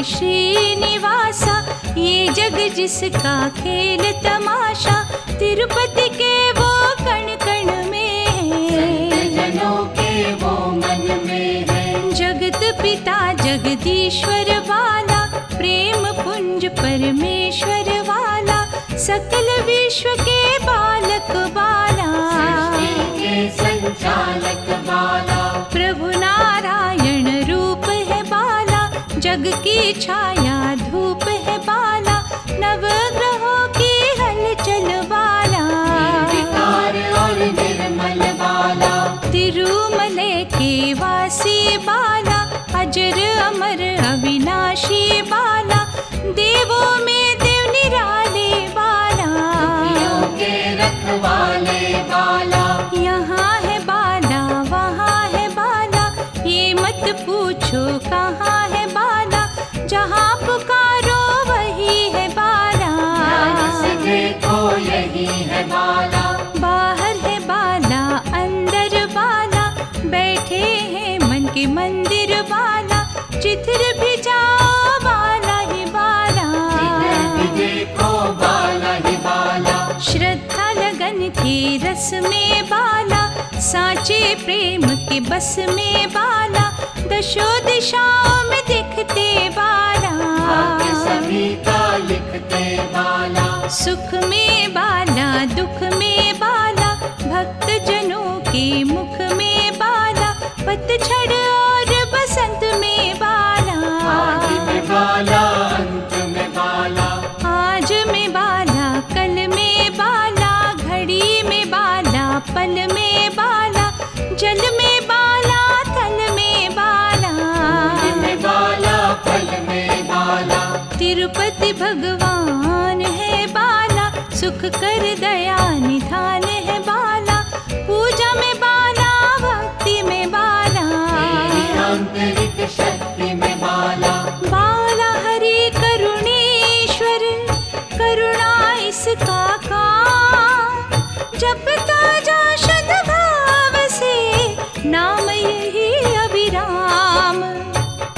श्रीनिवासा, ये जग जिसका खेल तमाशा, तिरुपति के वो कण कण में है, जनों के वो मन में है। जगत पिता जगदीश्वर वाला, प्रेम पुंज परमेश्वर वाला, सकल विश्व के बालक बाला, सृष्टि के संचालक बाला, प्रभु नारायण रूप है बाला, जग की छाया धूप है बाला, नवग्रहों की हलचल बाला, निर्विकार और निर्मल बाला, तिरुमले के वासी बाला, अजर अमर अविनाशी बाला, देवों में देव निराले बाला, दुखियों के रखवाले बाला, यहाँ है बाला वहाँ है बाला, ये मत पूछो कहाँ है बाला, जहाँ पुकारो वही है बाला, ध्यान से देखो यही है बाला, बाहर है बाला अंदर बाला, बैठे हैं मन के मंदिर बाला, जिधर भी जाओ बाला ही बाला, जिधर भी देखो बाला ही बाला, श्रद्धा लगन के रस में बाला, साचे प्रेम के बस में बाला, दशो दिशाओं में दिखते बाला, भाग्य सभी का लिखते बाला, सुख में बाला दुख में बाला, भक्त जनों के मुख में बाला, पतझड़ और बसंत में बाला, आदि में बाला अंत में बाला, आज में बाला कल में बाला, घड़ी में बाला पल में बाला, जल में बाला थल में बाला, फूल में बाला फल में बाला, तिरुपति भगवान है बाला, सुख कर दया निधान है बाला, पूजा में बाला भक्ति में बाला, तेरी आंतरिक शक्ति में बाला, बाला हरि करुणेश्वर, करुणा इसका काम, जपता जा शुद्ध भाव से, नाम यही अभिराम,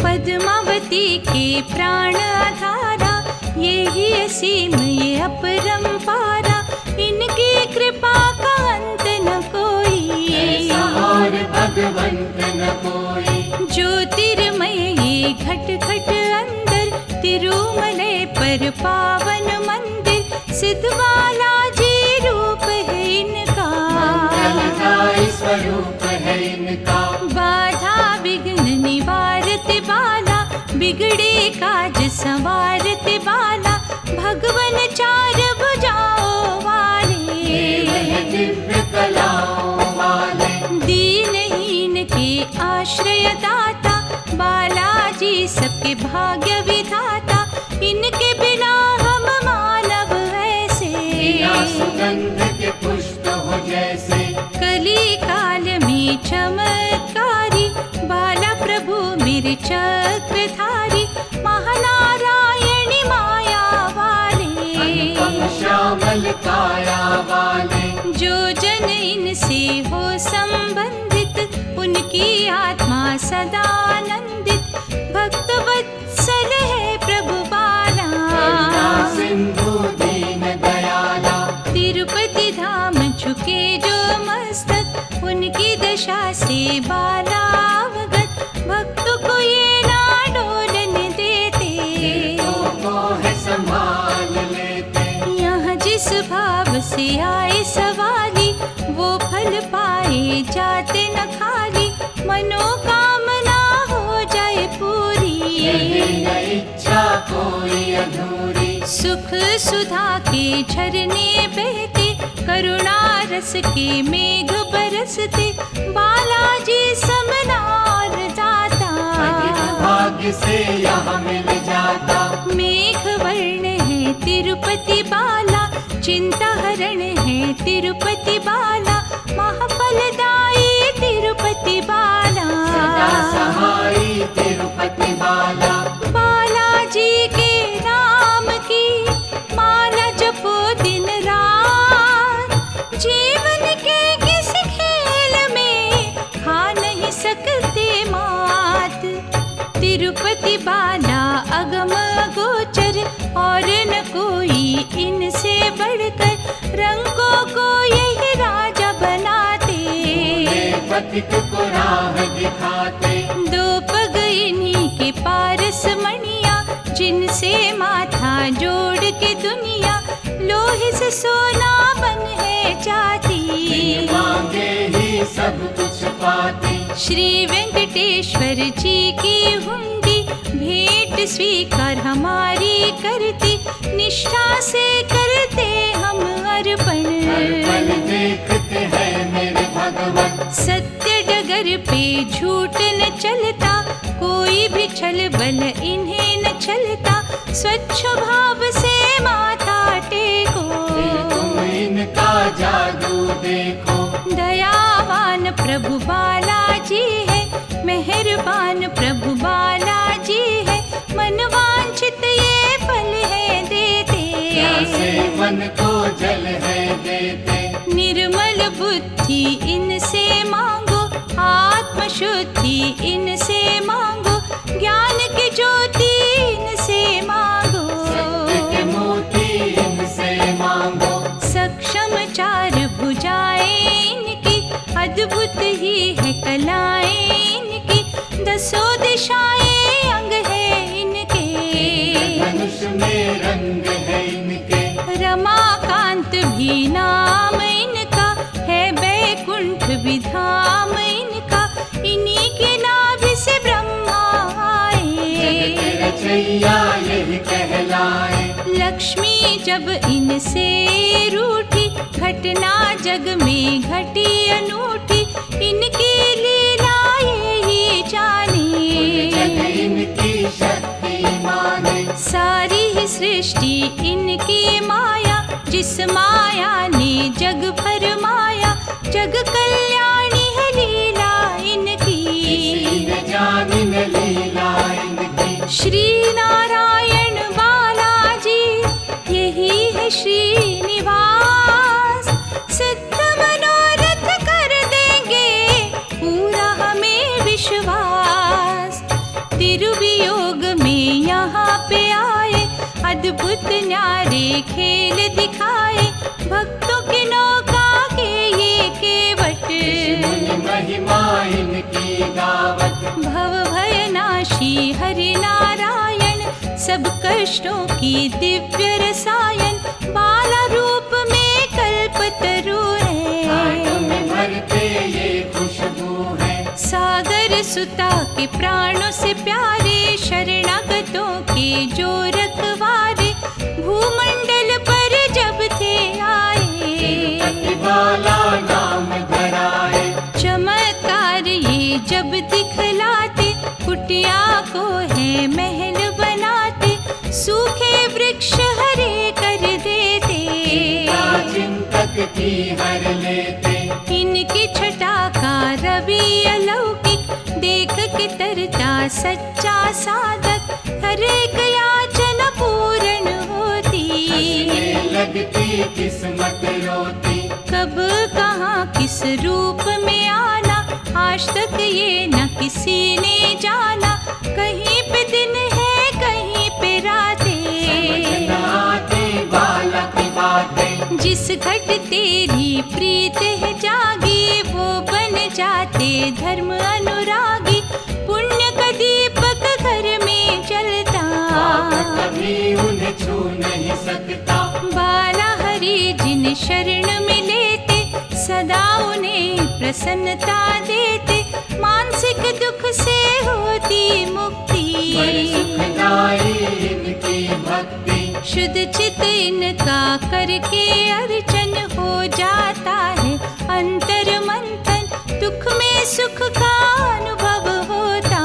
पद्मावती के प्राण आधारा, यही असीम ये अपरंपारा, इनकी कृपा का अंत न कोई, ऐसा और भगवंत न कोई, ज्योतिर्मय ये घट घट अंदर, तिरुमले पर पावन मंदिर, सिद्ध बालाजी रूप है इनका, मंगलदायी स्वरूप है इनका, बाधा विघ्न निवारत बाला, बिगड़े काज संवारत बाला, भगवन चार भुजाओं वाले, देव दिव्य कलाओं वाले, दीनहीन के आश्रय दाता, बालाजी सबके भाग्य विधाता, इनके बिना हम मानव ऐसे, बिना सुगंध के पुष्प हो जैसे, कली काल में चमत्कारी, बाला प्रभु मेरे चक्रधारी, महानारायणी माया वाले, अनुपम श्यामल काया वाले, जो जन इनसे हो संबंधित, उनकी आत्मा सदा आनंदित, भक्त वत्सल है प्रभु बाला, करुणा सिंधु दीन दयाला, तिरुपति धाम झुके जो मस्तक, उनकी दशा से बाला अवगत, भक्त को ये ना डोलने देते, तीर्थों को है संभाल लेते, यहाँ जिस भाव से आए सवाली, वो फल पाए जाते न खाली, मनोकामना हो जाए पूरी, यही न इच्छा कोई अधूरी, सुख सुधा के झरने बहते, करुणा रस के मेघ बरसते, बालाजी समनार दाता, अधिक भाग्य से यहाँ मिल जाता, मेघ वर्ण है तिरुपति बाला, चिंता हरण है तिरुपति बाला, महाफलदायी तिरुपति बाला, सदा सहाई तिरुपति बाला, बालाजी के नाम की माला जपो दिन रात, जीवन के किसी खेल में खा नहीं सकते मात, तिरुपति बाला अगम गोचर, और न कोई इनसे बढ़कर। रंगों को यही राजा बनाते, पथिक को राह दिखाते। दो पग इन्हीं के पारस मणिया, जिनसे माथा जोड़ के दुनिया लोहे से सोना बन है जाती। मांगे ही सब कुछ पाती। श्री वेंकटेश्वर जी की हुंडी भेंट स्वीकार हमारी करती। निष्ठा से करते हम अर्पण, हर पल देखते हैं मेरे भगवान। सत्य डगर पे झूठ न चलता, कोई भी छल बल इन्हें न चलता। स्वच्छ भाव से माथा टेको, तुम इनका जादू देखो। दयावान प्रभु बालाजी है, मेहरबान प्रभु बालाजी है। मनवांछित ये फल है देते, प्यासे मन को जल है देते। निर्मल बुद्धि इनसे मांगो, आत्म शुद्धि इनसे मांगो। ज्ञान की ज्योति इनसे मांगो, सत्य के मोती इनसे मांगो। सक्षम चार भुजाएं इनकी, अद्भुत ही है कलाएं इनकी। दसों दिशाएं अंग है इनके, धनुष में रंग है इनके। रमाकांत भी नाम इनका है, बैकुंठ भी धाम इनका। इन्हीं के नाभि से ब्रह्मा आए, रचैया यही कहलाए। लक्ष्मी जब इनसे रूठी, घटना जग में घटी अनूठी। इनकी लीला यही जाने, जग इनकी शक्ति माने। सारी ही सृष्टि इनकी माया, जिस माया ने जग फरमाया। जग कल्याणी है लीला इनकी, किसी न जानी न लीला इनकी। श्री नारायण बालाजी यही है श्रीनिवास। सिद्ध मनोरथ कर देंगे पूरा हमें विश्वास। तिरुवियोग में यहाँ पे आए, अद्भुत न्यारे खेल दिखाए। भक्तों की नौका के ये केवट, मुनि महिमा इनकी गावत। भव भयनाशी हरि नारायण, सब कष्टों की दिव्य रसायन। बाला रूप में कल्पतरु है, में भरते ये खुशबू है। सागर सुता के प्राणों से प्यारे, शरणागतों के जो रखवारे। भूमंडल पर जब थे आए, बाला नाम धराए। चमत्कार ये जब दिखलाते, कुटिया को है महल बनाते। सूखे वृक्ष हरे कर देते, चिंतक की हर लेते। इनकी छटा का रवि अलौकिक, देख के तरता सच्चा साधक। हर एक याचना पूर्ण होती, लगती किस्मत रोती। कब कहाँ किस रूप में आना, आज तक ये न किसी ने जाना। कहीं पे दिन है कहीं पे रातें, आते बाला की बातें। जिस घट तेरी प्रीत है जागी, वो बन जाते धर्म अनुरागी। पुण्य का दीपक घर में जलता, कभी उन्हें छू नहीं सकता। बाला हरि जिन शरण में लेते, सदा उन्हें प्रसन्नता देते। मानसिक दुख से होती मुक्ति, बड़ी सुखदाई इनकी भक्ति। शुद्ध चित इनका करके अर्चन, हो जाता है अंतर मंथन। दुख में सुख का अनुभव होता,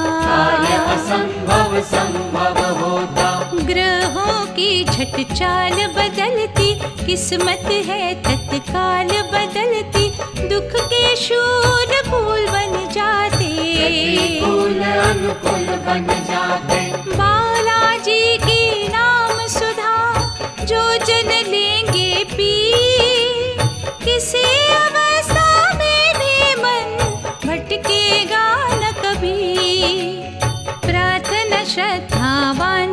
असंभव संभव होता। ग्रहों की झट चाल बदलती, किस्मत है तत्काल बदलती। दुख के शूल फूल बन जाते, प्रतिकूल अनुकूल बन जाते। बालाजी की नाम सुधा जो जन लेंगे पी, किसी अवस्था में भी मन भटकेगा न कभी। प्रार्थना श्रद्धावान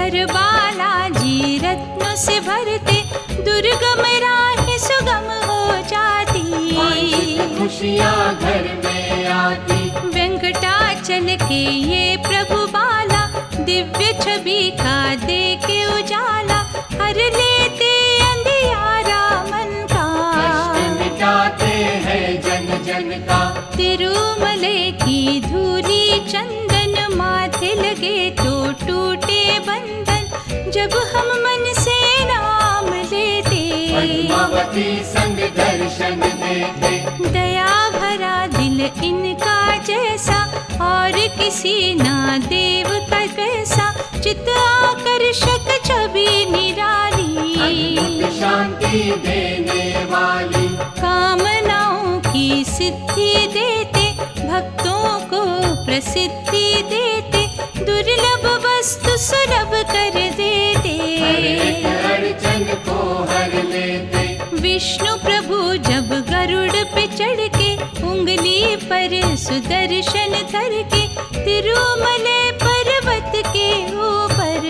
हर बालाजी रत्नों से भरते, दुर्गम राह सुगम हो जाती। वांछित खुशियाँ घर में आती। वेंकटाचल के ये प्रभु बाला, दिव्य छवि का दे के उजाला, हर लेते अंधियारा मन का। कष्ट मिटाते हैं जन जन का। तिरुमले की धूली चंदन, माथे लगे तो टूटे बंधन, जब हम मन से नाम लेते। पद्मावती संग दर्शन देते। दया भरा दिल इनका जैसा, और किसी ना देव का कैसा, चित आकर्षक छवि निराली। अद्भुत शांति देने वाली। कामनाओं की सिद्धि देते, भक्तों को प्रसिद्धि देते, दुर्लभ वस्तु सुलभ कर देते। हर एक अड़चन को हर लेते। विष्णु प्रभु जब गरुड़ पे चढ़ के, उंगली पर सुदर्शन धर के, तिरुमले पर्वत के ऊपर।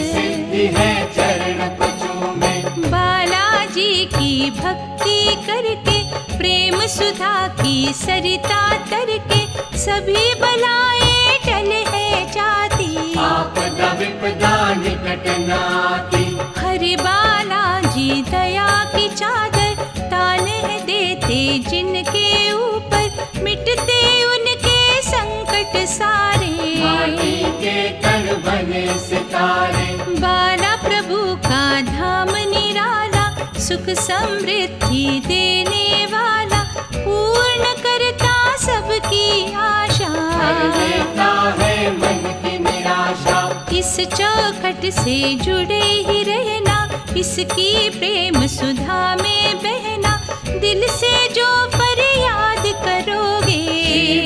सिद्धि है चरण पचों में। बालाजी की भक्ति करके, प्रेम सुधा की सरिता तर के, सभी बलाएं टल है जाती। आपदा विपदा निकट न आती। हरि बालाजी दया की चादर, तान है देते जिनके ऊपर, मिटते उनके संकट सारे। माटी के कण बने सितारे। बाला प्रभु का धाम निराला, सुख समृद्धि देने वाला, पूर्ण करता सबकी आशा। हर लेता है मन की निराशा। इस चौखट से जुड़े ही रहना, इसकी प्रेम सुधा में बहना, दिल से जो फरियाद करोगे,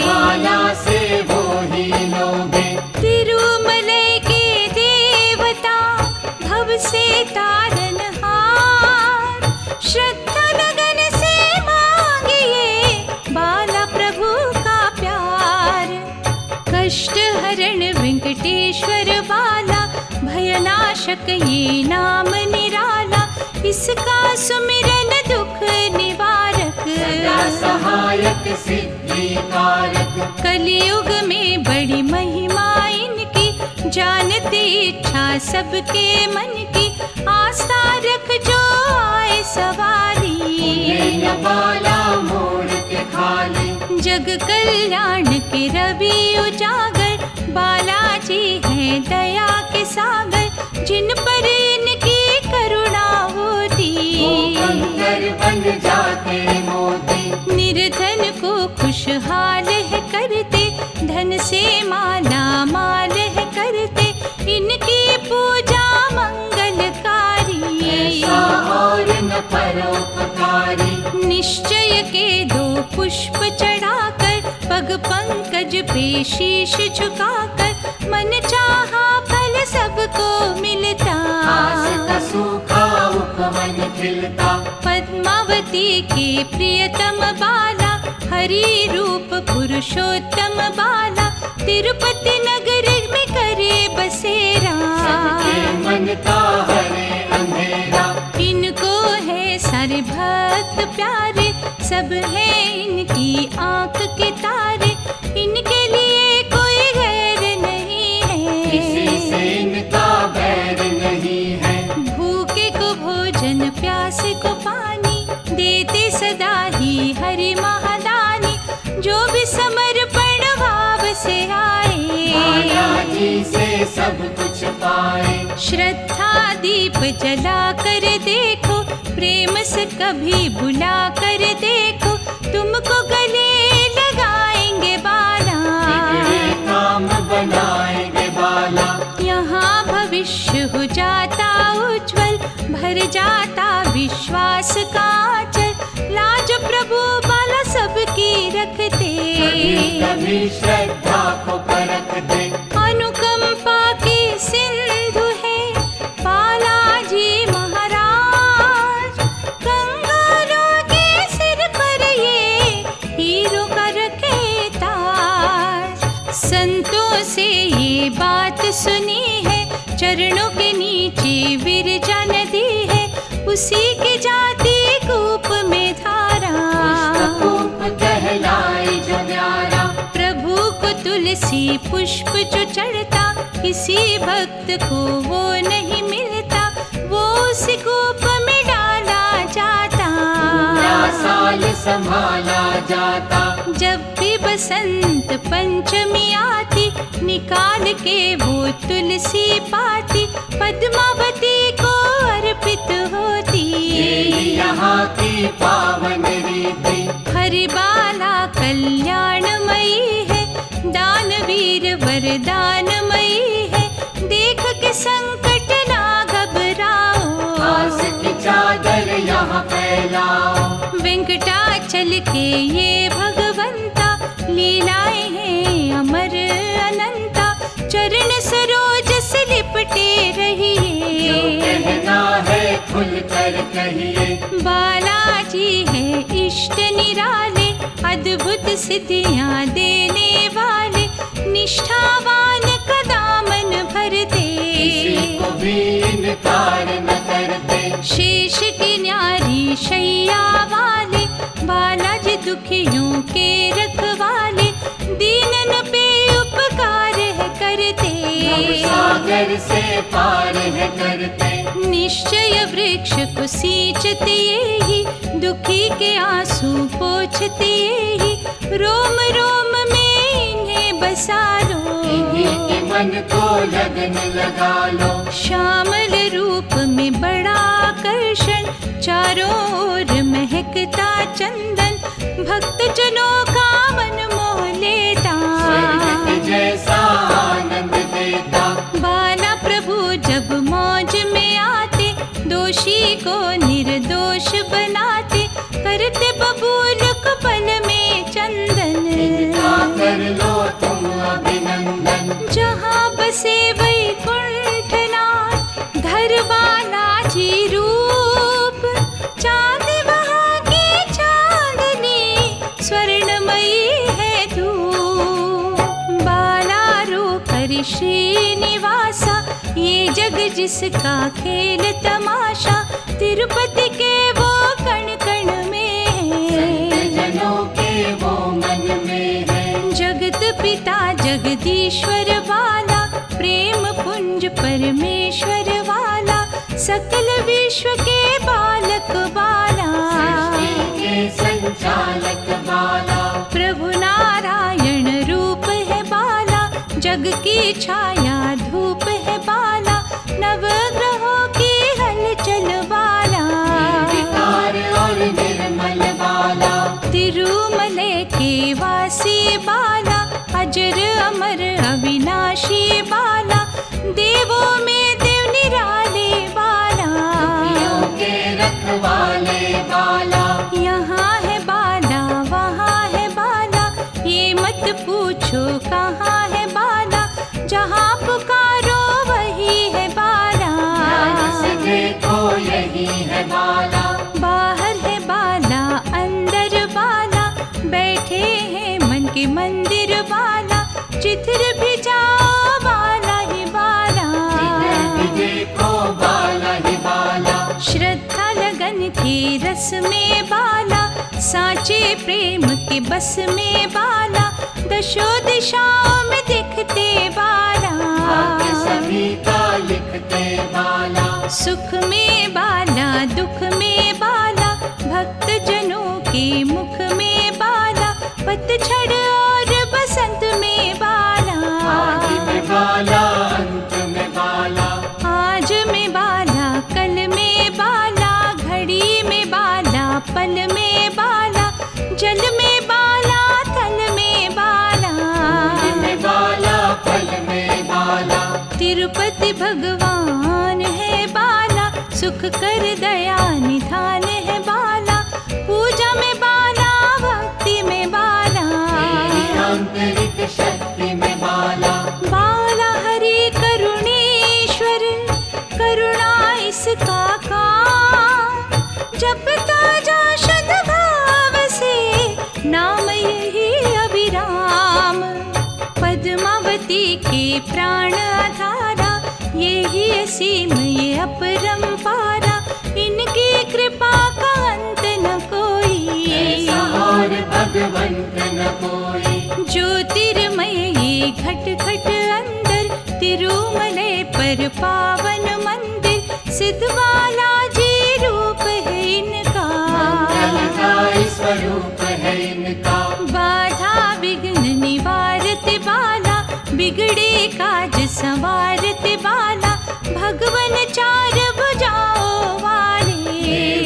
माला से वो ही लोगे। तिरुमलई के देवता, भव से तारनहार, श्रद्धा लगन से मांगिए बाला प्रभु का प्यार। कष्ट हरण वेंकटेश्वर बाला, भयनाशक ये नाम निराला, इसका सुमिरन दुख निवारक। सदा सहायक सिद्धि कारक। कलियुग में बड़ी महिमा इनकी, जानते इच्छा सबके मन की, आस्था रख जो आए सवारी। ये बाला मोड़ के खाली। जग कल्याण के रवि उजागर, बालाजी हैं दया के सागर, जिन पर इनकी करुणा होती। कंकर बन जाते मोती। निर्धन को खुशहाल है करते, धन से माला माल है करते, इनकी पूजा मंगलकारी। ऐसा और न परोपकारी। निश्चय के दो पुष्प चढ़ाकर, पग पंकज पे शीश झुकाकर, मन चाहा फल सबको मिलता। आस का सूखा उपवन खिलता। पद्मावती के प्रियतम बाला, हरि रूप पुरुषोत्तम बाला, तिरुपति नगर में करे बसेरा। सबके मन का हरे अंधेरा। इनको है सारे भक्त प्यारे, सब है इनकी आंख के तारे, इनके लिए कोई गैर नहीं है। किसी से इनका बैर नहीं है। भूखे को भोजन, प्यासे को पानी, देते सदा ही हरि महादानी, जो भी समर्पण भाव से आए। बालाजी से सब कुछ पाए। श्रद्धा दीप जला कर देखो, प्रेम से कभी बुला कर देखो, तुमको गले लगाएंगे बाला। बिगड़े काम बनाएंगे बाला। यहाँ भविष्य हो जाता उज्जवल, भर जाता विश्वास का आंचल, लाज प्रभु बाला सबकी रखते। कभी श्रद्धा को परखते। अनुकंपा की सिंधु है बालाजी महाराज, कंगालों के सिर पर ये हीरो का रखे ताज। संतों से ये बात सुनी है, चरणों के नीचे विरजा नदी है, उसी की जाती कूप में धारा। पुष्पकूप कहलाए जो न्यारा, प्रभु को तुलसी पुष्प जो चढ़ता, किसी भक्त को वो नहीं मिलता, वो उस कूप में डाला जाता। पूरा साल संभाला जाता। जब भी बसंत पंचमी आती, निकाल के वो तुलसी पाती, पद्मावती को अर्पित होती। यही यहाँ की पावन रीति, हरिबाला कल्याणमयी है, दानवीर वरदानमयी है, देख के संकट ना घबराओ। आस की चादर यहाँ फैलाओ। वेंकटाचल के ये भगवंता, लीलाएं हैं अमर अनंता, चरण सरोज से लिपटे जो रहिए। कहना है खुल कर कहिए। बालाजी है इष्ट निराले, अद्भुत सिद्धियां देने वाले, निष्ठावान का दामन भरते, किसी को भी इनकार न करते। शेष की न्यारी शैया वाले, बालाजी दुखियों के रखवाले, दीनन पे उपकार है करते। सागर से पार है करते। निश्चय वृक्ष को सींचते ही, दुखी के आंसू पोंछते ही, रोम रोम में इन्हें बसा लो। इन्हीं के मन को लगन लगा लो। श्यामल रूप में बड़ा आकर्षण, चारों ओर महकता चंदन, भक्त जनों का मन मोह लेता। स्वर्ग के जैसा आनंद देता। बाला प्रभु जब मौज में आते, दोषी को निर्दोष बनाते, करते बबूल को पल में चंदन। इनका कर लो तुम अभिनंदन। जहाँ बसे वैकुंठनाथ, धर बालाजी रूप, चांद वहाँ की चांदनी, स्वर्णमयी है धूप। बाला रो कर श्रीनिवासा, ये जग जिसका खेल तमाशा, तिरुपति के वो कण कण में है, जनों के वो मन में है। जगत पिता जगदीश्वर वाला, प्रेम पुंज परमेश्वर वाला, सकल विश्व के बालक बाला, सृष्टि के संचालक बाला। प्रभु नारायण रूप है बाला, जग की छाया धूप है बाला, नवग्रहों की हलचल बाला। निर्विकार और निर्मल बाला। तिरुमले के वासी बाला, अजर अमर अविनाशी बाला, देवों में देव निराले बाला। दुखियों के रखवाले बाला। यहाँ है बाला वहाँ है बाला, ये मत पूछो कहाँ है बाला, जहाँ पुकारो वही है बाला। ध्यान से देखो यही है बाला। बाहर है बाला अंदर बाला, बैठे हैं मन के मंदिर बाला, जिधर भी जाओ बाला ही बाला। जिधर भी देखो बाला ही बाला। श्रद्धा लगन के रस में बाला, साचे प्रेम के बस में बाला, दशो दिशाओं में दिखते बाला। भाग्य सभी का लिखते बाला। सुख में बाला दुख में बाला, भक्त जनों के मुख में बाला, पतझड़ और बसंत में बाला। आदि में बाला अंत में बाला। आज में बाला कल में बाला, घड़ी में बाला पल में बाला, जल में बाला थल में बाला। फूल में बाला फल में बाला। तिरुपति भगवान है बाला, सुख कर दया निधान है बाला, पूजा में बाला भक्ति में बाला। तेरी आंतरिक शक्ति में बाला। बाला हरि करुणेश्वर, करुणा इसका काम, जपता जा शुद्ध भाव से, नाम यही अभिराम। पद्मावती के प्राण आधारा, यही असीम ये अपरंपारा, इनकी कृपा का अंत न कोई। ऐसा और भगवंत न कोई। ज्योतिर्मय ये घट घट अंदर, तिरुमलय पर पावन मंदिर। सिद्ध बालाजी रूप है इनका, मंगलदायी स्वरूप है इनका। बाधा विघ्न निवारत बाला, बिगड़े काज संवारत बाला। भगवन चार भुजाओं वाले,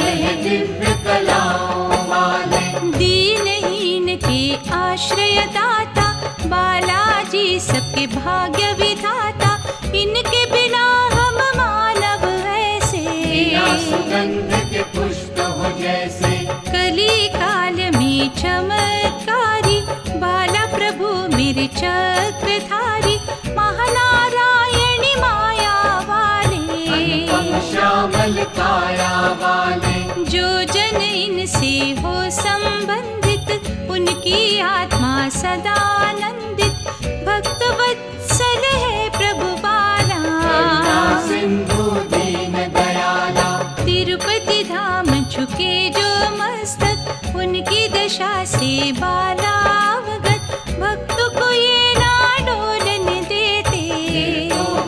वह दिव्य कलाओं वाले। दीनहीन के आश्रय दाता, बालाजी सबके भाग्य विधाता। इनके बिना हम मानव ऐसे, बिना सुगंध के पुष्प हो जैसे। कली काल में चमत्कारी, बाला प्रभु मेरे चक्रधारी। महानारायणी माया वाले, अनुपम श्यामल काया वाले। जो जन इनसे हो संबंधित, उनकी आत्मा सदा आनंदित। भक्त वत्सल है प्रभु बाला, करुणा सिंधु दीन दयाला। तिरुपति धाम झुके जो मस्तक, उनकी दशा से बाला अवगत। भक्त को ये ना डोलने देते,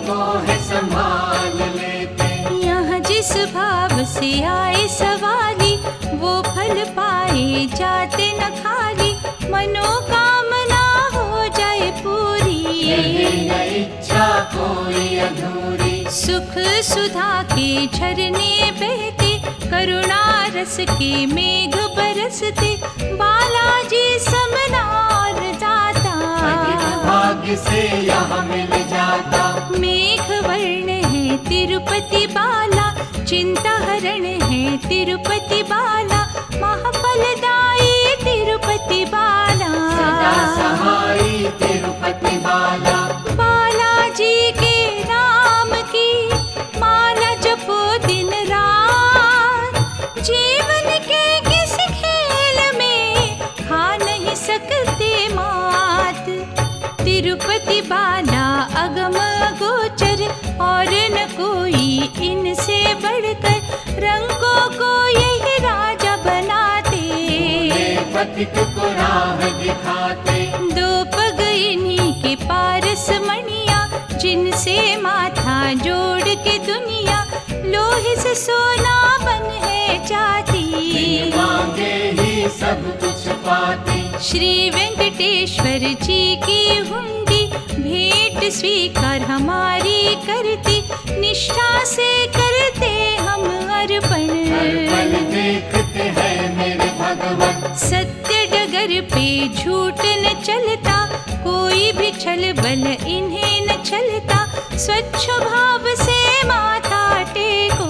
को है संभाल लेते। यहाँ जिस भाव से आए सवाली, वो फल पाए जाते न खाली। मनोकामना हो जाए पूरी, यही न इच्छा कोई अधूरी। सुख सुधा के झरने बहते, करुणा रस के मेघ बरसते। बालाजी समनार दाता, अधिक भाग्य से यहाँ मिल जाता। मेघ वर्ण है तिरुपति बाला, चिंता हरण है तिरुपति बाला। महाफलदायी तिरुपति बाला, सदा सहाई तिरुपति बाला। बालाजी के नाम की माला जपो दिन रात। जीवन के किसी खेल में खा नहीं सकते मात। तिरुपति बाला अगम गोचर, और न कोई इनसे बढ़कर। रंगों को यही राजा बनाते, पथिक को राह दिखाते। दो पग इन्हीं के पारस मणिया, जिनसे माथा जोड़ के दुनिया। लोहे से सोना बन है जाती, मांगे ही सब कुछ पाती। श्री वेंकटेश्वर जी की हुंडी, भेंट स्वीकार हमारी करती। निष्ठा से करते हम अर्पण, हर पल देखते हैं मेरे भगवान। सत्य डगर पे झूठ न चलता, कोई भी छल बल इन्हें न चलता। स्वच्छ भाव से माथा टेको,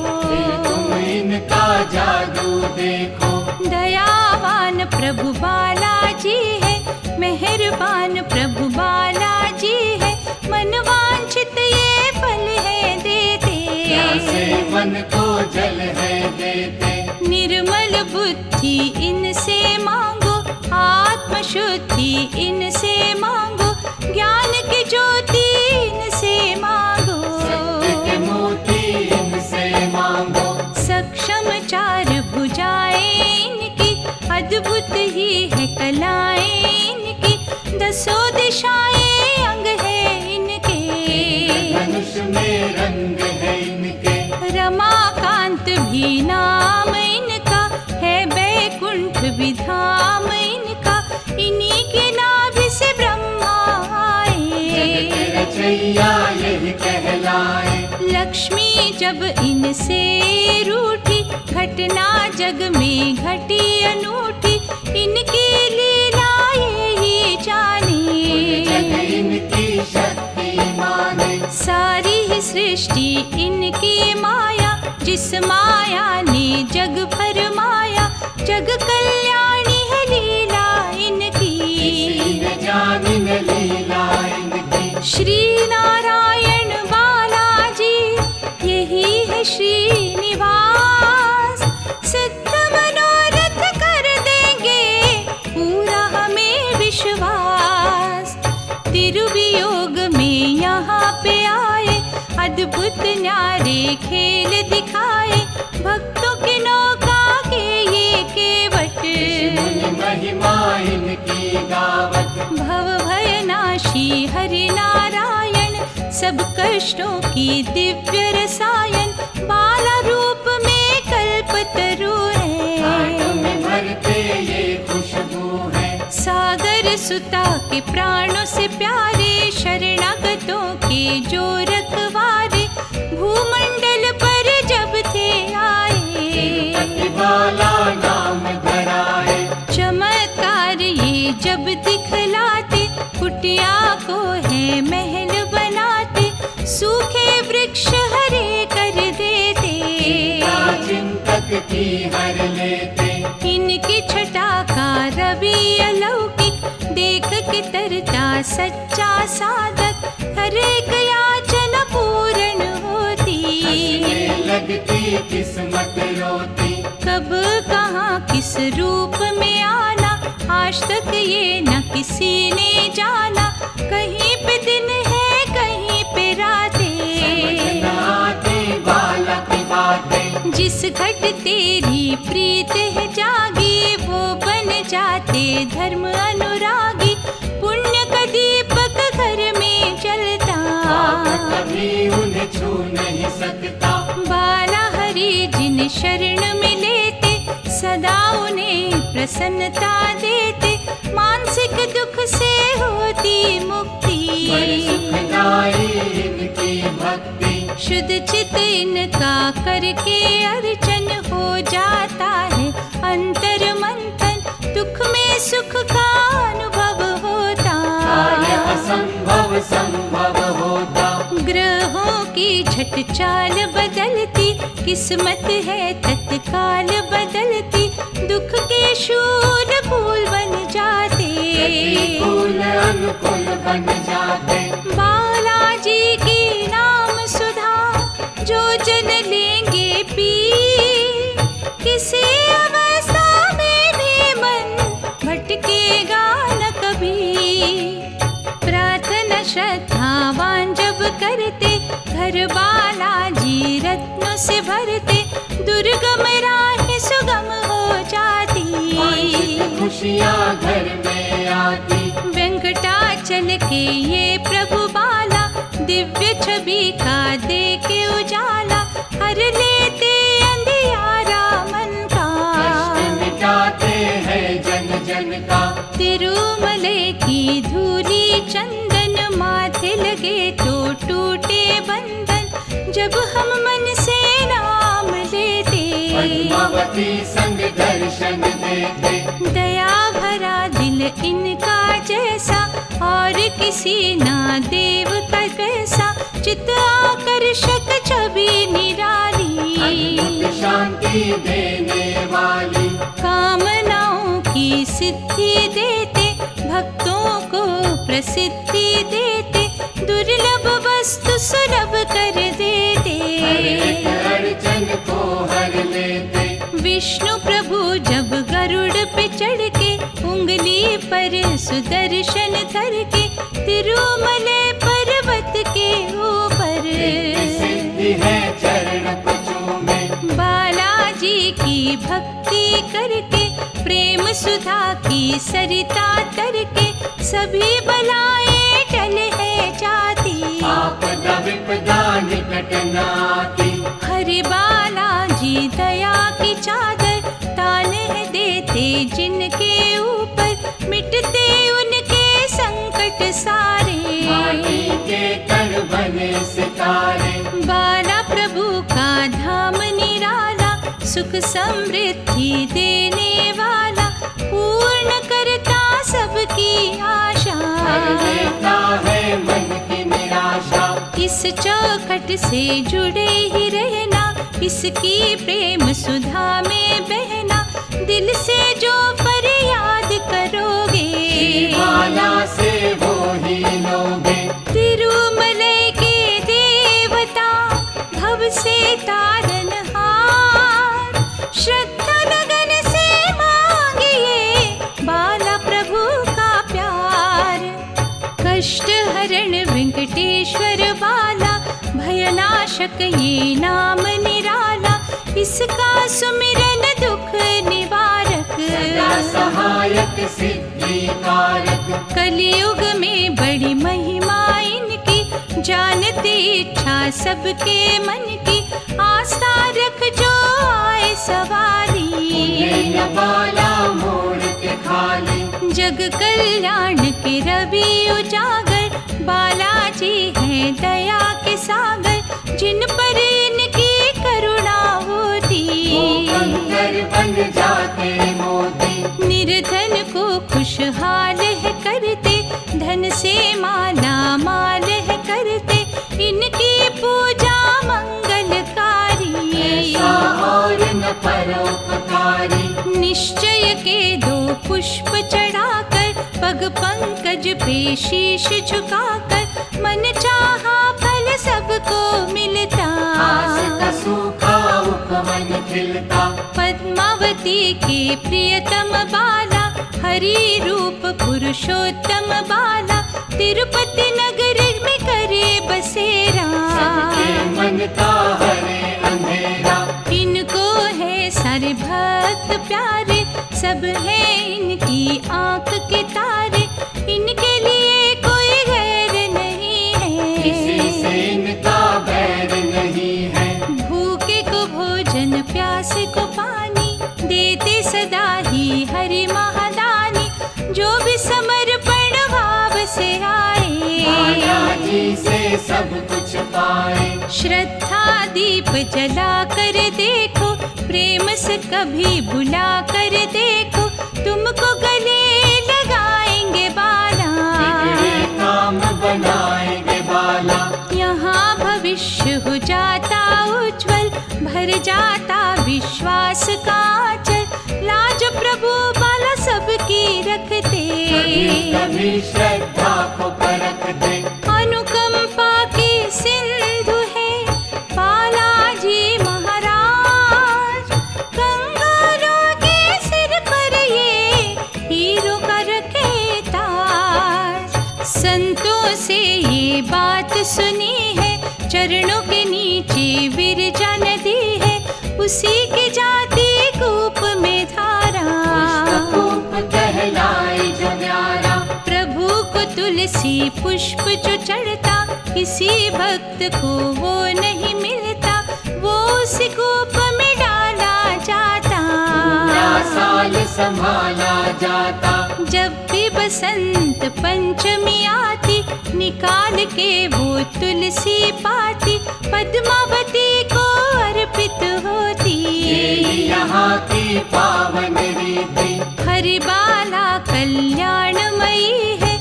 तुम इनका जादू देखो। दयावान प्रभु बालाजी है, मेहरबान प्रभु बालाजी है। मनवांछित ये फल है देते, प्यासे मन को जल है देते। निर्मल बुद्धि इनसे मांगो, आत्म शुद्धि इनसे मांगो। ज्ञान की ज्योति इनसे मांगो, सत्य के मोती इनसे मांगो। सक्षम चार भुजाएं इनकी, अद्भुत ही है कलाएं इनकी। दसों दिशाएं अंग है इनके, धनुष में रंग है इनके। रमाकांत भी नाम इनका है, बैकुंठ भी धाम इनका। इन्हीं के नाभि से ब्रह्मा आए, रचैया यही कहलाए। लक्ष्मी जब इनसे रूठी, घटना जग में घटी अनूठी। इनकी लीला यही जाने, जग इनकी शक्ति माने। सारी ही सृष्टि इनकी माया, जिस माया ने जग फरमाया। जग कल्याणी है लीला इनकी, किसी न जानी न लीला इनकी। श्री नारायण बालाजी यही है श्रीनिवास। सिद्ध मनोरथ कर देंगे पूरा हमें विश्वास। तिरुवियोग में यहाँ पे आए, अद्भुत न्यारे खेल दिखाए, भक्तों की नौका के ये केवट। मुनि महिमा इनकी गावत, भव भयनाशी हरि नारायण, सब कष्टों की दिव्य रसायन। बाला रूप में कल्पतरु हाथों है, में भरते ये खुशबू है। सागर सुता के प्राणों से प्यारे, शरणागतों के जो रखवारे। भूमंडल पर जब थे आए, बाला नाम धराए। चमत्कार ये जब दिखलाते, कुटिया को है महल बनाते। सूखे वृक्ष हरे कर देते, चिंतक की हर लेते। इनकी छटा का रवि अलौकिक, देख के तरता सच्चा साधक। हर एक याचना पूर्ण होती, हंसने लगती किस्मत रोती। कब कहाँ किस रूप में आना, आज तक ये न किसी ने जाना। कहीं पे दिन है कहीं पे रातें, न आती बाला की बातें। जिस घट तेरी प्रीत है जागी, वो बन जाते धर्म अनुरागी। पुण्य का दीपक घर में जलता, कभी उन्हें छू नहीं सकता। बाला हरि जिन शरण में लेते, सदा उन्हें प्रसन्नता देते। मानसिक दुख से होती मुक्ति, बड़ी सुखदाई इनकी भक्ति। शुद्ध चित इनका करके अर्चन, हो जाता है अंतर मंथन। दुख में सुख का अनुभव होता, कार्य असंभव संभव होता। ग्रहों की झट चाल बदलती, किस्मत है तत्काल बदलती। दुख के शूल फूल बन जाते, प्रतिकूल अनुकूल बन जाते। बालाजी की नाम सुधा जो जन लेंगे पी, किसी अवस्था में भी मन भटकेगा न कभी। प्रार्थना श्रद्धावान जब करते, घर बालाजी रत्नों से भरते। दुर्गम राह सुगम हो जाती, खुशियाँ घर में आती। वेंकटाचल के ये प्रभु बाला, दिव्य छवि का दे के उजाला। हर लेते अंधियारा मन का, कष्ट मिटाते हैं जन जन का। तिरुमले की धूली चंदन, माथे लगे तो टूटे बंधन। जब हम मन से नाम लेते, पद्मावती संग दर्शन देते। दया भरा दिल इनका जैसा, और किसी ना देव का कैसा। चित्त आकर्षक छवि निराली, अद्भुत शांति देने वाली। कामनाओं की सिद्धि देते, भक्तों को प्रसिद्धि देते। दुर्लभ वस्तु सुलभ कर देते, हर एक अड़चन को हर लेते। विष्णु प्रभु जब गरुड़ पे चढ़ के, उंगली पर सुदर्शन धर के। तिरुमले पर्वत के ऊपर, सिद्धि है चरण कुचों में। बालाजी की भक्ति करके, प्रेम सुधा की सरिता तरके। सभी बलाएं टल है जाती, आपदा विपदा निकट न आती। हरि बालाजी दया की चादर, तान है देते जिनके ऊपर। मिटते उनके संकट सारे, माटी के कण बने सितारे। बाला प्रभु का धाम निराला, सुख समृद्धि देने वाला। पूर्ण करता सबकी आशा, हर देता है मन की निराशा। इस चौखट से जुड़े ही रहना, इसकी प्रेम सुधा में बहना। दिल से जो फरियाद करोगे, बाला से वो ही लोगे। तिरुमलई के देवता, भव से तारनहार। श्रद्धा लगन से मांगिए, बाला प्रभु का प्यार। कष्ट हरण वेंकटेश्वर बाला, भयनाशक ये नाम निराला, इसका सुमिरन दुख निवारक। सदा सहायक सिद्धि कारक, कलियुग में बड़ी महिमा इनकी, जानती इच्छा सबके मन की। आस्था रख जो आए सवारी, न बाला मोड़ के खाली। जग कल्याण के रवि उजागर, बालाजी हैं दया के सागर। जिन पर इनकी करुणा होती, कंकर बन जाते मोती। निर्धन को खुशहाल है करते, धन से माला माल है करते। इनकी पूजा मंगलकारी, ऐसा और न परोपकारी। निश्चय के दो पुष्प चढ़ाकर, पग पंकज पे शीश झुकाकर। मन चाहा फल सबको मिलता, आस का सूखा उपवन खिलता। पद्मावती के प्रियतम बाला, हरि रूप पुरुषोत्तम बाला। तिरुपति नगर में करे बसेरा, सबके मन का हरे अंधेरा। इनको है सारे भक्त प्यारे, सब है इनकी आंख के तारे। इनके लिए कोई गैर नहीं किसी से है, इनका बैर नहीं है। भूखे को भोजन प्यासे को पानी, देते सदा ही हरि महादानी। जो भी समर्पण भाव से माया आए, जी से सब कुछ पाए। श्रद्धा दीप जला कर देखो, प्रेम से कभी बुला कर देखो। तुमको गले लगाएंगे बाला, बिगड़े काम बनाएंगे बाला। यहाँ भविष्य हो जाता उज्जवल, भर जाता विश्वास का आंचल। लाज प्रभु बाला सबकी रखते, कभी कभी श्रद्धा को परख दे। अनुकंपा की सिंधु है बालाजी महाराज। कंगारों के सिर पर ये हीरो का रखे ताज। संतों से ये बात सुनी है, चरणों के नीचे विरजा नदी है। उसी की जाति कूप में धारा, पुष्पकूप कहलाए जो न्यारा। प्रभु को तुलसी पुष्प जो चढ़ता, किसी भक्त को वो नहीं मिलता। वो उसी कूप में डाला जाता, पूरा साल संभाला जाता। जब भी बसंत पंचमी आती, निकाल के वो तुलसी पाती। पद्मावती को अर्पित होती, यही यहाँ की पावन रीति। हरि बाला कल्याणमयी है,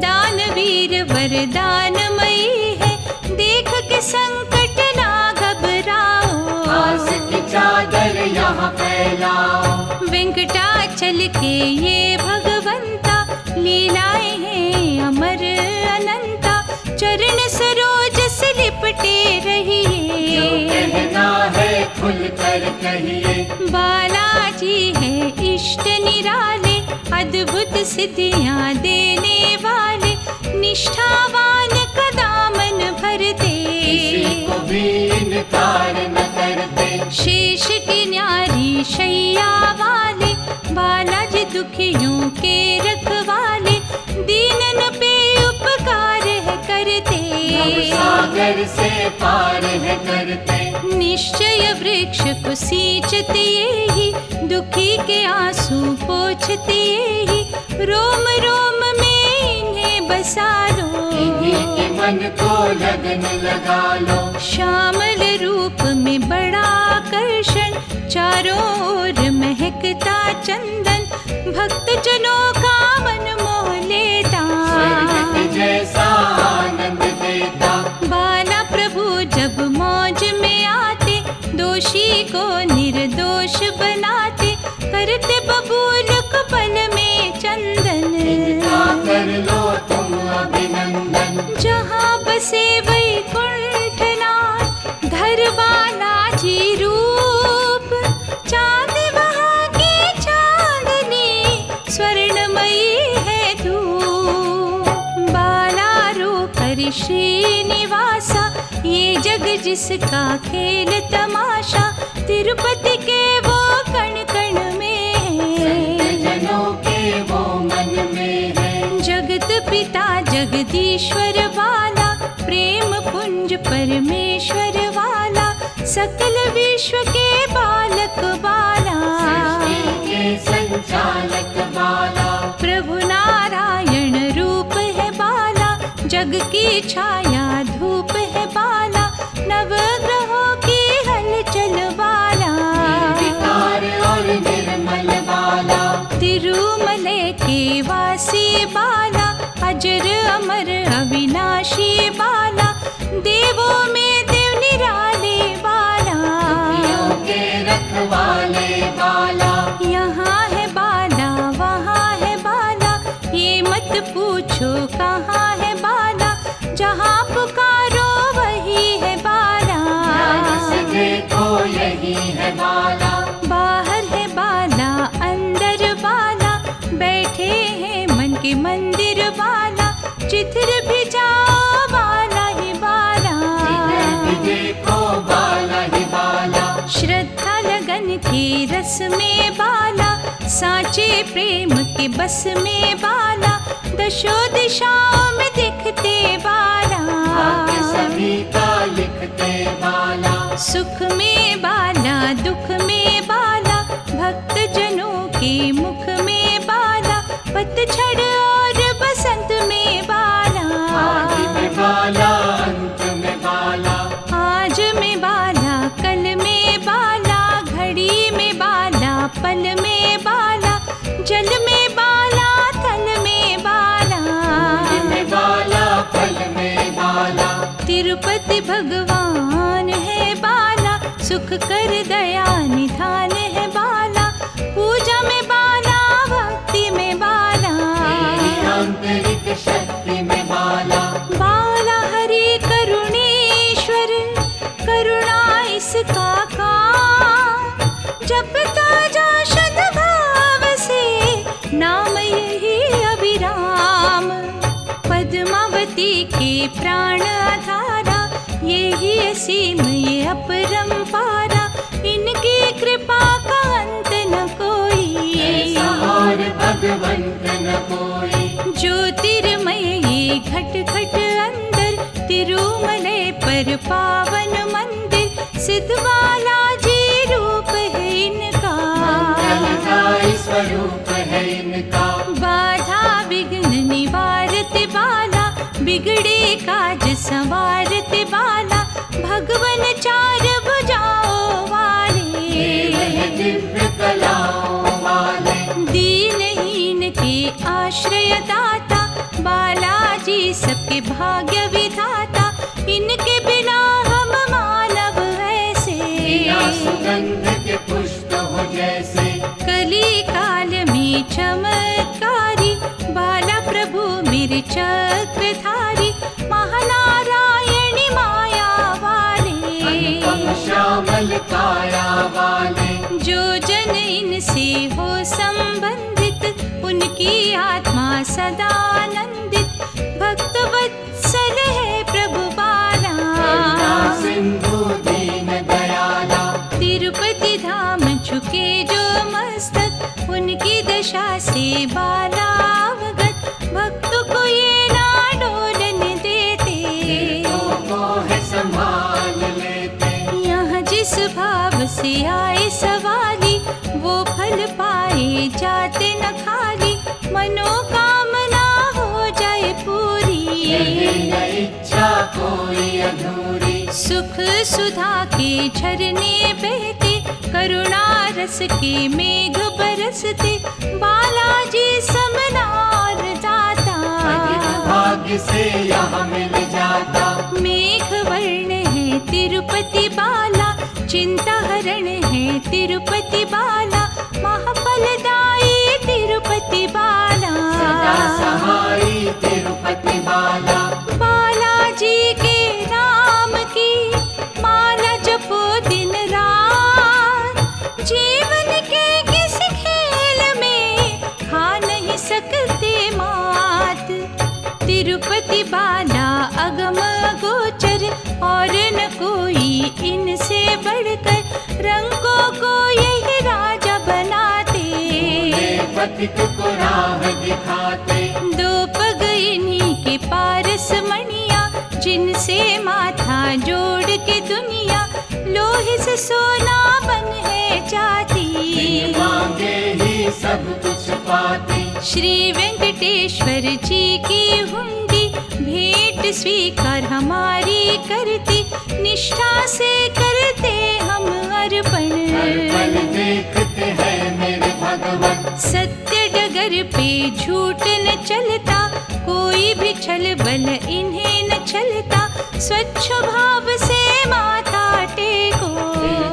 दानवीर वरदानमयी है। देख के संकट ना घबराओ, आस की चादर यहाँ फैलाओ। वेंकटाचल के ये भगवंता, लीलाएं हैं अमर अनंता। चरण सरोज से लिपटे जो रहिए, कहना है खुल कर कहिए। बालाजी है इष्ट निराले, अद्भुत सिद्धियां देने वाले। निष्ठावान का दामन भरते, किसी को भी इनकार न करते। शेष की न्यारी शैया वाले, बालाजी दुखियों के रखवाले। दीनन पे उपकार है करते, सागर से पार है करते। निश्चय वृक्ष को सींचते ही, दुखी के आंसू पोंछते ही। रोम रोम में इन्हें बसा लो, इन्हीं के मन को लगन लगा लो। श्यामल रूप में बड़ा आकर्षण, चारों ओर महकता चंदन। भक्त जनों का मन मोह लेता, स्वर्ग के जैसा आनंद देता। बाला प्रभु जब मौज में आते, दोषी को निर्दोष बनाते। करते बबूल को पल में चंदन, इनका कर लो तुम अभिनंदन। जहाँ बसे वैकुंठनाथ, धर बालाजी रूप। चांद वहाँ की चांदनी, स्वर्णमयी है धूप। बाला रूप हरि श्रीनिवासा, ये जग जिसका खेल तमाशा तिरुपति के वो कण कण में है। जनों के वो मन में है। जगत पिता जगदीश्वर वाला प्रेम पुंज परमेश्वर वाला सकल विश्व के बालक बाला सृष्टि के संचालक बाला प्रभु नारायण रूप है बाला जग की छाया धूप है बाला नवग्रहों की हलचल बाला निर्विकार और निर्मल बाला तिरुमले के वासी बाला अजर अमर अविनाशी बाला देवों में देव निराले बाला दुखियों के रखवाले बाला यहाँ है बाला वहाँ है बाला ये मत पूछो कहाँ है बाला जहाँ पुकारो वही है बाला ध्यान से देखो यही है बाला बाहर है बाला अंदर बाला बैठे हैं मन के मंदिर बाला जिधर भी जाओ बाला ही बाला जिधर भी देखो बाला ही बाला श्रद्धा लगन के रस में बाला साचे प्रेम के बस में बाला दशो दिशाओं में दिखते बाला भाग्य सभी का लिखते बाला सुख में बाला दुख में बाला भक्त जनों के मुख में बाला पतझड़ और बसंत में बाला आदि में बाला अंत में बाला आज में बाला कल में बाला घड़ी में बाला पल में बाला जल में बाला थल में बाला फूल में बाला फल में बाला तिरुपति भगवान है बाला सुख कर दया निधान है बाला पूजा में बाला भक्ति में बाला तेरी आंतरिक शक्ति में बाला बाला हरि करुणेश्वर करुणा इसका काम जपता जा शुद्ध भाव से नाम यही अभिराम पद्मावती के प्राण धारा यही असीम ये अपरंपारा इनकी कृपा का अंत न कोई ऐसा और भगवंत न कोई ज्योतिर्मय ये घट घट अंदर तिरुमले पर पावन मंदिर सिद्ध बालाजी रूप है इनका मंगलदायी स्वरूप है इनका बाधा विघ्न निवारत बाला बिगड़े काज संवारत बाला भगवन चार भुजाओं वाले केवल दिव्य कलाओं वाले दीनहीन के आश्रय दाता बालाजी सबके भाग्य विधाता इनके बिना हम मानव ऐसे बिना सुगंध के पुष्प हो जैसे कली काल में चमत्कारी बाला प्रभु मेरे चक्रधारी महानारायणी माया वाले अनुपम श्यामल काया वाले जो जन इनसे हो संबंधित उनकी आत्मा सदा आनंदित भक्त वत्सल है प्रभु बाला करुणा सिंधु दीन दयाला तिरुपति धाम झुके जो मस्तक उनकी दशा से बाला अवगत भक्त को ये ना डोलने देते तीर्थों को है संभाल लेते यहाँ जिस भाव से आए सवाली वो फल पाए जाते न खाली मनोकामना हो जाए पूरी यही न इच्छा कोई अधूरी सुख सुधा के झरने बहते करुणा रस के मेघ बरसते बालाजी समनार दाता अधिक भाग्य से यहाँ मिल जाता मेघ वर्ण है तिरुपति बाला चिंता हरण है तिरुपति बाला महाफलदायी तिरुपति बाला सदा सहाई तिरुपति बाला बालाजी के नाम की माला जपो दिन रात जीवन के किसी खेल में खा नहीं सकते मात तिरुपति बाला अगम गोचर और न कोई इनसे बढ़कर। रंगों को यही राजा बनाते, पथिक को राह दिखाते। दो पग इन्हीं के पारस मणिया, जिनसे माथा जोड़ के दुनिया लोहे से सोना बन है जाती। मांगे ही सब कुछ पाती। श्री वेंकटेश्वर जी की हुंडी भेंट स्वीकार हमारी करती। निष्ठा से करते हम अर्पण, अर्पण देखते हैं मेरे भगवान। सत्य डगर पे झूठ न चलता, कोई भी छल बल इन्हें न चलता। स्वच्छ भाव से माथा टेको,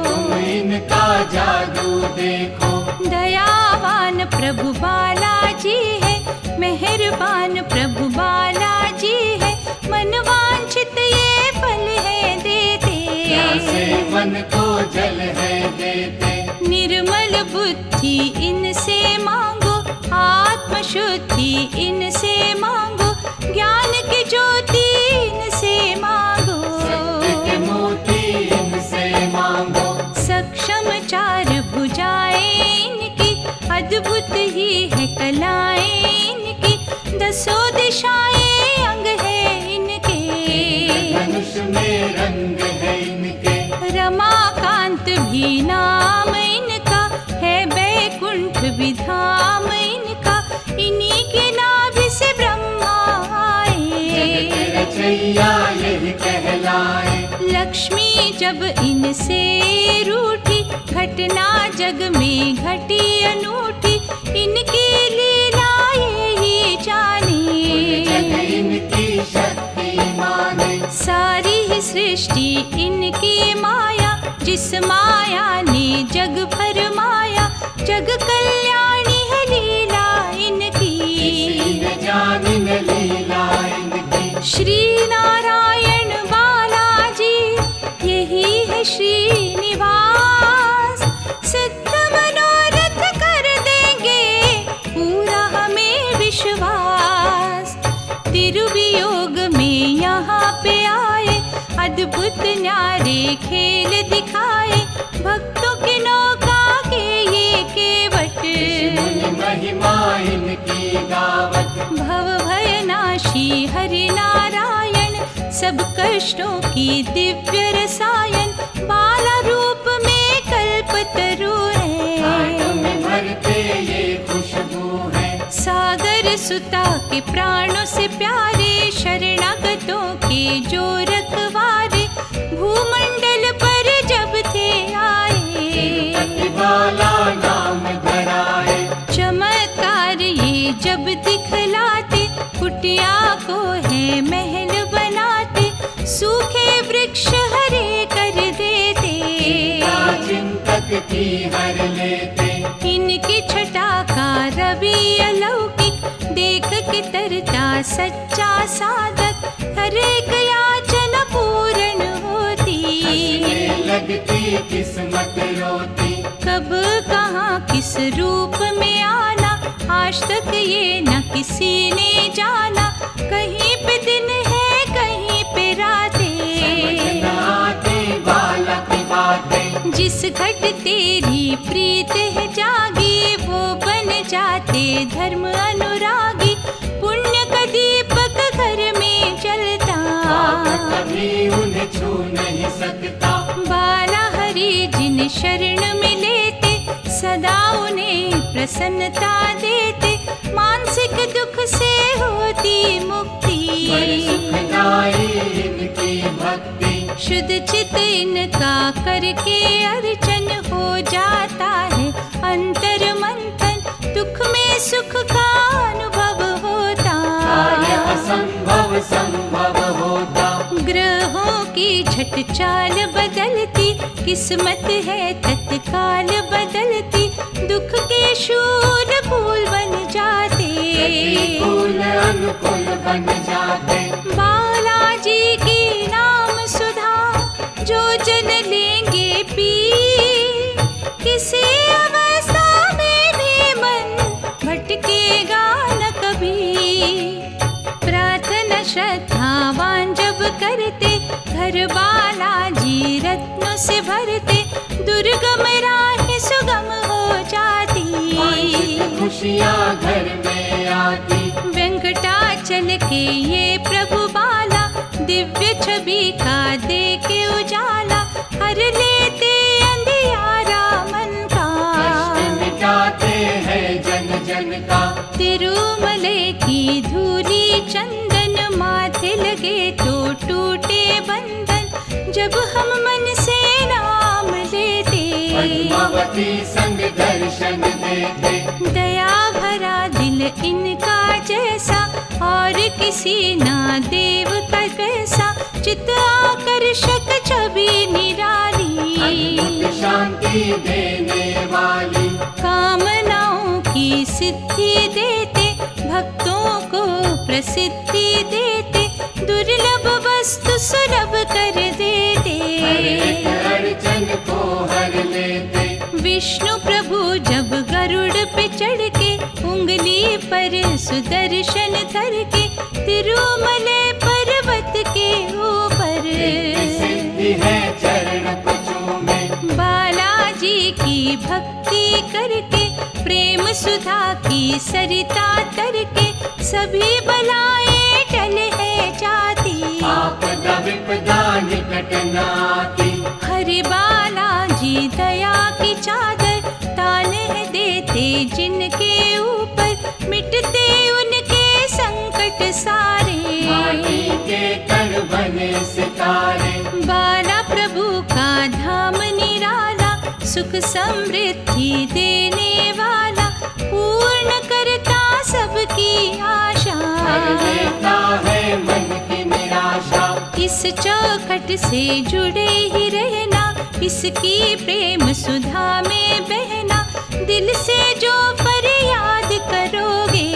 तुम इनका जादू देखो। दयावान प्रभु बालाजी है, मेहरबान प्रभु बालाजी है। मनवांछित ये फल है देते, प्यासे मन को जल है देते। निर्मल बुद्धि इनसे मांगो, आत्म शुद्धि इनसे मांगो। ज्ञान की ज्योति इनसे मांगो, सत्य के मोती इनसे मांगो। सक्षम चार भुजाएं इनकी, अद्भुत ही है कलाएं इनकी। दसों दिशाएं अंग है इनके, धनुष में रंग है इनके। रमाकांत भी नाम इनका है, बैकुंठ भी धाम इनका। इन्हीं के नाभि से ब्रह्मा आए, रचैया यही कहलाए। लक्ष्मी जब इनसे रूठी, घटना जग में घटी अनूठी। इनकी लीला यही जाने, जग इनकी शक्ति माने। सारी ही सृष्टि इनकी माया, जिस माया ने जग फरमाया। जग कल्याणी है लीला इनकी, किसी न जानी न लीला इनकी। श्री नारायण बालाजी यही है श्रीनिवास। सिद्ध मनोरथ कर देंगे पूरा हमें विश्वास। तिरुवियोग में यहाँ पे आए, अद्भुत न्यारे खेल दिखाए। भक्तों की नौका के ये केवट, मुनि महिमा इनकी गावत। भव भयनाशी हरि नारायण, सब कष्टों की दिव्य रसायन। बाला रूप में कल्पतरु है, में भरते ये खुशबू है। सागर सुता के प्राणों से प्यारे, शरणागतों के जो रखवारे। भूमंडल पर जब थे आए, बाला नाम धराए। चमत्कार ये जब दिखलाते, कुटिया को है महल बनाते। सूखे वृक्ष हरे कर देते, चिंतक की हर लेते। इनकी छटा का रवि अलौकिक, देख के तरता सच्चा साधक। हर एक याचना पूर्ण होती, हंसने लगती किस्मत रोती। कब कहाँ किस रूप में आना, आज तक ये न किसी ने जाना। कहीं पे दिन है कहीं पे रातें, न आते बाला की बातें। जिस घट तेरी प्रीत है जागी, वो बन जाते धर्म अनुरागी। पुण्य का दीपक घर में जलता, कभी उन्हें छू नहीं सकता। बाला हरि जिन शरण में लेते, सदा उन्हें प्रसन्नता देते। मानसिक दुख से होती मुक्ति, बड़ी सुखदाई इनकी भक्ति। शुद्ध चित इनका करके अर्चन, हो जाता है अंतर मंथन। दुख में सुख का अनुभव होता, कार्य असंभव संभव होता। ग्रहों की झट चाल बदलती, किस्मत है तत्काल बदलती। दुख के शूल फूल बन जाते, प्रतिकूल अनुकूल बन जाते। बालाजी की नाम सुधा जो जन लेंगे पी, किसी अवस्था में भी मन भटकेगा न कभी। प्रार्थना श्रद्धावान जब करते, घर बालाजी रत्नों से भरते, दुर्गम राह सुगम हो जाती। वांछित खुशियाँ घर में आती। वेंकटाचल के ये प्रभु बाला, दिव्य छवि का दे के उजाला, हर लेते अंधियारा मन का। कष्ट मिटाते हैं जन जन का। तिरुमले की धूली चंदन, माथे लगे तो टूटे बंधन, जब हम मन से नाम लेते। पद्मावती संग दर्शन देते। दया भरा दिल इनका जैसा, और किसी ना देव का कैसा, चित आकर्षक छवि निराली। अद्भुत शांति देने वाली। कामनाओं की सिद्धि देते, भक्तों को प्रसिद्धि देते, दुर्लभ वस्तु सुलभ कर देते। हर एक अड़चन को हर लेते। विष्णु प्रभु जब गरुड़ पे चढ़ के, उंगली पर सुदर्शन धर के, तिरुमले पर्वत के ऊपर सिद्धि है चरण पचों में। बालाजी की भक्ति करके, प्रेम सुधा की सरिता तर के, सभी बलाएं टल है जाती। आपदा विपदा निकट न आती। हरि बालाजी दया की चादर, तान है देते जिनके ऊपर, मिटते उनके संकट सारे। माटी के कण बने सितारे। बाला प्रभु का धाम निराला, सुख समृद्धि देने वाला, पूर्ण करता सबकी आशा। हर लेता है मन की निराशा। इस चौखट से जुड़े ही रहना, इसकी प्रेम सुधा में बहना, दिल से जो फरियाद करोगे,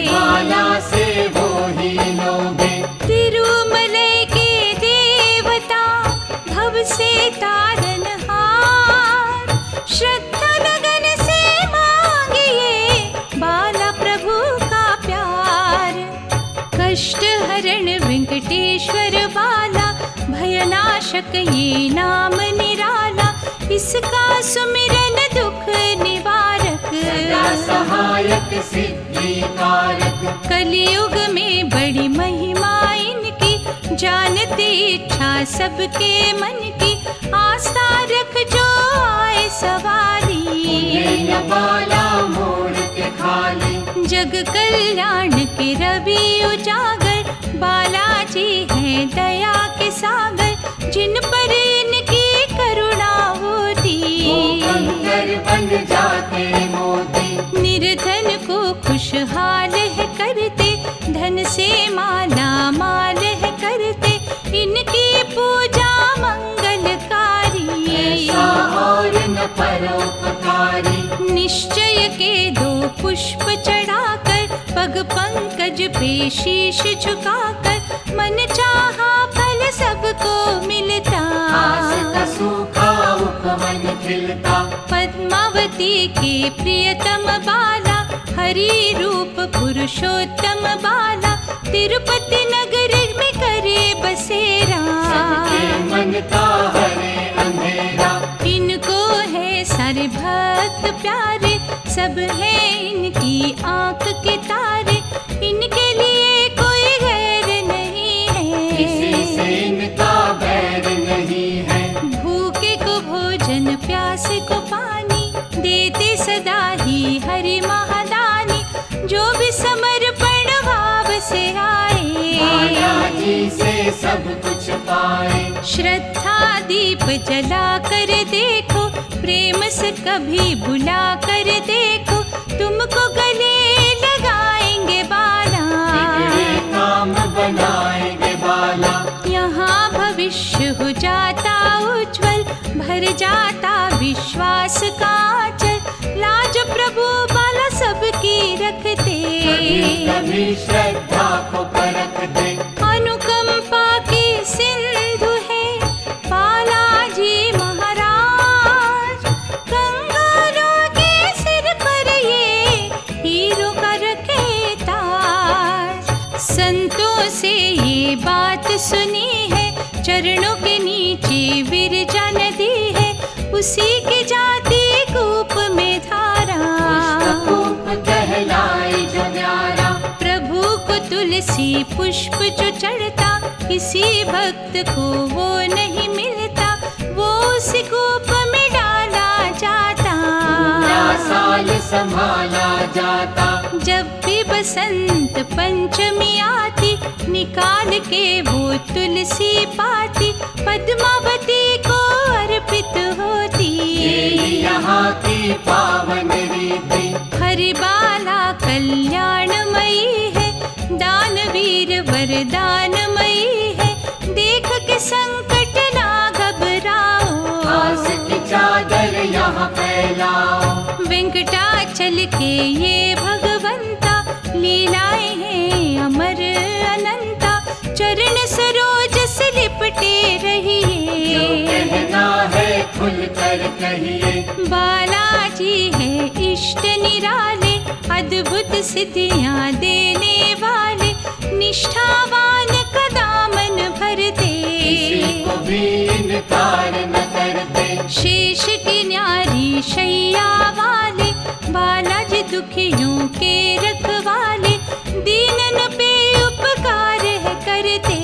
बाला से वो ही लोगे। तिरुमले के देवता, भव से तारनहार, श्रद्धा लगन से मांगिए बाला प्रभु का प्यार। कष्ट हरण वेंकटेश्वर बाला, भयनाशक ये नाम निराला, इसका सुमिरन दुख निवारक। सदा सहायक सिद्धि कारक। कलियुग में बड़ी महिमा इनकी, जानते इच्छा सबके मन की, आस्था रख जो आए सवारी। ये बाला मोड़ के खाली। जग कल्याण के रवि उजागर, बालाजी हैं दया के सागर, जिन पर इनकी करुणा होती। वो कंकर बन जाते मोती। निर्धन को खुशहाल है करते, धन से माला माल है करते, इनकी पूजा मंगलकारी। ऐसा और न परोपकारी। निश्चय के दो पुष्प चढ़ाकर, पग पंकज पे शीश झुकाकर, मन चाहा फल सबको मिलता। आस का सूखा उपवन खिलता। पद्मावती के प्रियतम बाला, हरि रूप पुरुषोत्तम बाला, तिरुपति नगर में करे बसेरा। सबके मन का हरे अंधेरा। इनको है सारे भक्त प्यारे, सब है इनकी आंख के तारे, इनके लिए कोई गैर नहीं किसी है। से इनका बैर नहीं है। भूखे को भोजन, प्यासे को पानी, देते सदा ही हरि महादानी, जो भी समर्पण भाव से आए। बालाजी से सब कुछ पाए। श्रद्धा दीप जला कर देखो, प्रेम से कभी बुला कर देखो, तुमको गले लगाएंगे बाला। बिगड़े काम बनाएंगे बाला। यहाँ भविष्य हो जाता उज्जवल, भर जाता विश्वास का आंचल, लाज प्रभु बाला सबकी रखते। कभी श्रद्धा को परख दे। अनुकंपा की सिंधु है बालाजी महाराज, कंगालों के सिर पर ये हीरो का रखे ताज। संतों से ये बात सुनी है, चरणों के नीचे विरजा नदी है, उसी की जाती कूप में धारा। पुष्पकूप कहलाए जो न्यारा, प्रभु को तुलसी पुष्प जो चढ़ता, किसी भक्त को वो नहीं मिलता, वो उस कूप में डाला जाता। पूरा साल संभाला जाता। जब भी बसंत पंचमी आती, निकाल के वो तुलसी पाती, पद्मावती को अर्पित होती। यही यहाँ की पावन रीति, हरिबाला कल्याणमयी है, दानवीर वरदानमयी है, देख के संकट ना घबराओ। आस की चादर यहाँ फैलाओ। वेंकटाचल के ये भगवंता, लीलाएं हैं अमर अनंता, चरण सरोज से लिपटे जो रहिए। कहना है खुल कर कहिए। बालाजी है इष्ट निराले, अद्भुत सिद्धियां देने वाले, निष्ठावान का दामन भरते, किसी को भी इनकार न करते। शेष की न्यारी शैया वाले, बालाजी दुखियों के रखवाले, दीनन पे उपकार है करते।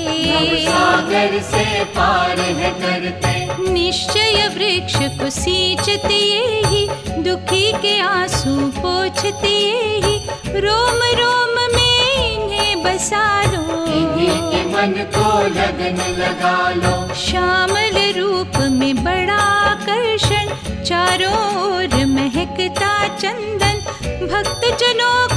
सागर से पार है करते। निश्चय वृक्ष को सींचते यही, दुखी के आंसू पोंछते यही, रोम रोम में इन्हें बसा लो। इन्हीं के मन को लगन लगा लो। श्यामल रूप में बड़ा आकर्षण, चारों ओर महकता चंदन, भक्त जनों